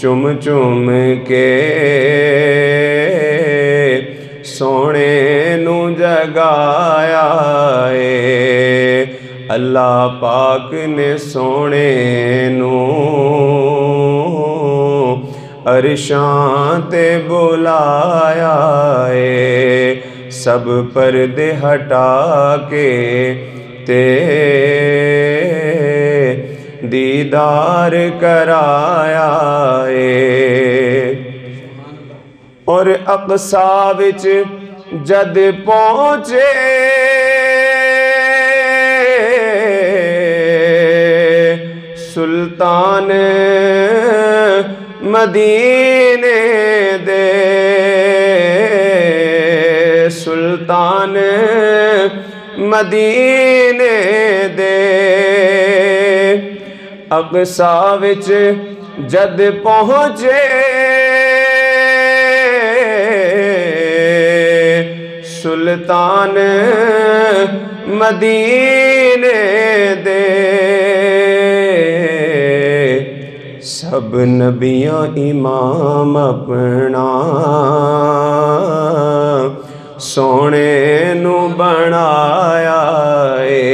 चुम चुम के सोने नू जगाया है। अल्लाह पाक ने सोने नू अरशां ते बुलाया है। सब पर्दे हटा के ते दीदार कराया है। और अक़सा विच जद पहुँचे सुल्तान मदीने दे, सुल्तान मदीने दे। अक़सा विच जद पहुँचे सुल्तान मदीने दे। सब नबियाँ इमाम अपना सोने नू बनाया है।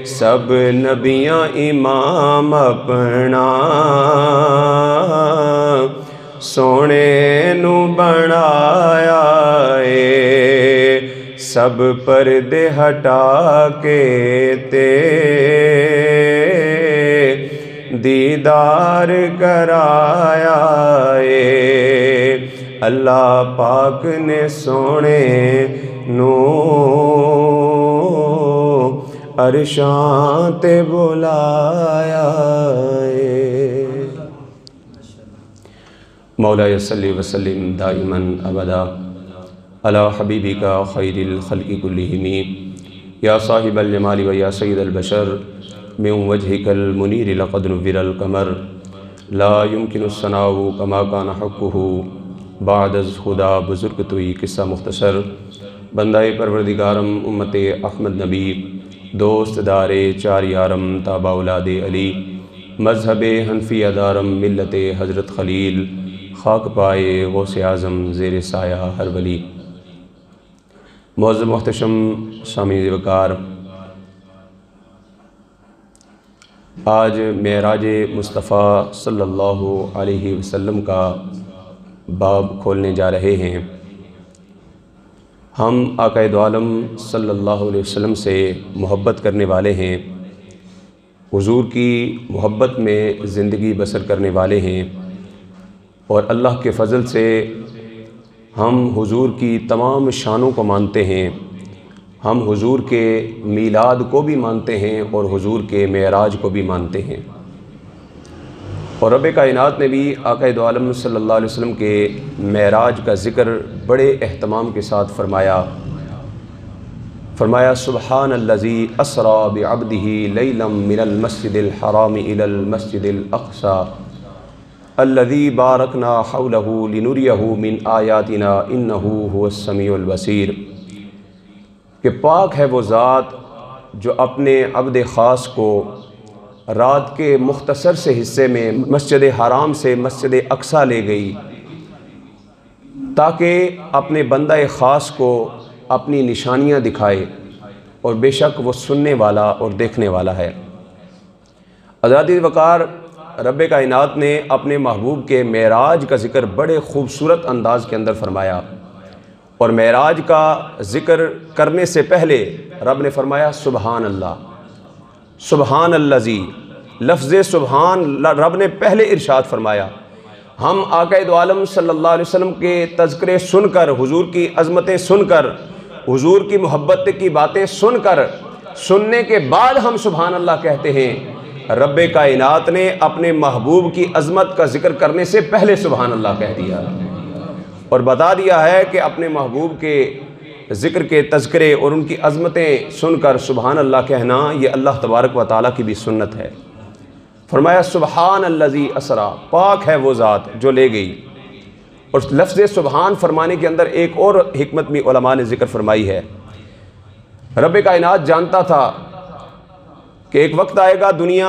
सब नबियाँ इमाम अपना सोने नू बनाया है। सब पर्दे हटा के ते दीदार कराया है। अल्लाह पाक ने सोने नू अरशां ते बुलाया है। मौला सल्ली व सल्लिम दाइमन अबदा अला हबीबिका खैरिल खल्क़ि कुल्लिहिम या साहिबल जमाली व या सय्यिदल बशर मिन वजहिकल मुनीर लक़द नुव्विरल क़मर ला युमकिनु सनाउ कमा कान हक़्क़ुहु बादज़ खुदा बुज़ुर्ग तुई। किस्सा मुख्तसर। बंदाए परवरदिगारम उम्मते अहमद नबी दोस्त दारे चार यारम ताबा औलादे अली मज़हबे हनफिया दारम मिल्लते हज़रत खलील खाक पाए गौसे आज़म ज़ेर साया हर वली। मुअज़्ज़म मुहतशम सामीन वकार, आज मेराज मुस्तफ़ा सल्लल्लाहु अलैहि वसल्लम का बाब खोलने जा रहे हैं। हम आक़ाए दो आलम सल्लल्लाहु अलैहि वसल्लम से मोहब्बत करने वाले हैं, हुज़ूर की मोहब्बत में ज़िंदगी बसर करने वाले हैं और अल्लाह के फ़ज़ल से हम हुज़ूर की तमाम शानों को मानते हैं। हम हुज़ूर के मीलाद को भी मानते हैं और हुज़ूर के मेराज को भी मानते हैं। और रब कायनात ने भी आक़ाए दो आलम सल्लल्लाहु अलैहि वसल्लम के मेराज का ज़िक्र बड़े एहतमाम के साथ फरमाया सुब्हानल्लज़ी अस्रा बिअब्दिही लैलम मिनल मस्जिदिल हराम इलल मस्जिदिल अक़सा अल्लज़ी बारकना हौलहु लिनुरियहु मिन आयातिना इन्नहु हुवस समीउल बसीर। कि पाक है वो ज़ात जो अपने अब्द ख़ास को रात के मुख्तसर से हिस्से में मस्जिद हराम से मस्जिद अक़सा ले गई ताकि अपने बंदा ख़ास को अपनी निशानियाँ दिखाए, और बेशक वो सुनने वाला और देखने वाला है। हज़रात वक़ार, रब कायनात ने अपने महबूब के मेराज का ज़िक्र बड़े ख़ूबसूरत अंदाज़ के अंदर फरमाया, और मेराज का ज़िक्र करने से पहले रब ने फरमाया सुबहान अल्लाह, सुबहान अल्लज़ी। लफ्ज़ सुबहान रब ने पहले इरशाद फरमाया। हम आक़ाए दो आलम सल्लल्लाहु अलैहि वसल्लम के तज़किरे सुनकर, हुज़ूर की अज़मतें सुनकर, हुज़ूर की मोहब्बत की बातें सुनकर, सुनने के बाद हम सुबहान अल्लाह कहते हैं। रब कायनात ने अपने महबूब की अज़मत का ज़िक्र करने से पहले सुबहान अल्लाह कह दिया और बता दिया है कि अपने महबूब के ज़िक्र के तज़किरे और उनकी अज़मतें सुनकर सुबहान अल्लाह कहना, ये अल्लाह तबारक व तआला की भी सुन्नत है। फरमाया सुबहान अल्लज़ी असरा, पाक है वो ज़ात जो ले गई। और लफ्ज़ सुबहान फरमाने के अंदर एक और हिकमत भी उलमा ने ज़िक्र फरमाई है। रब कायनात जानता था कि एक वक्त आएगा दुनिया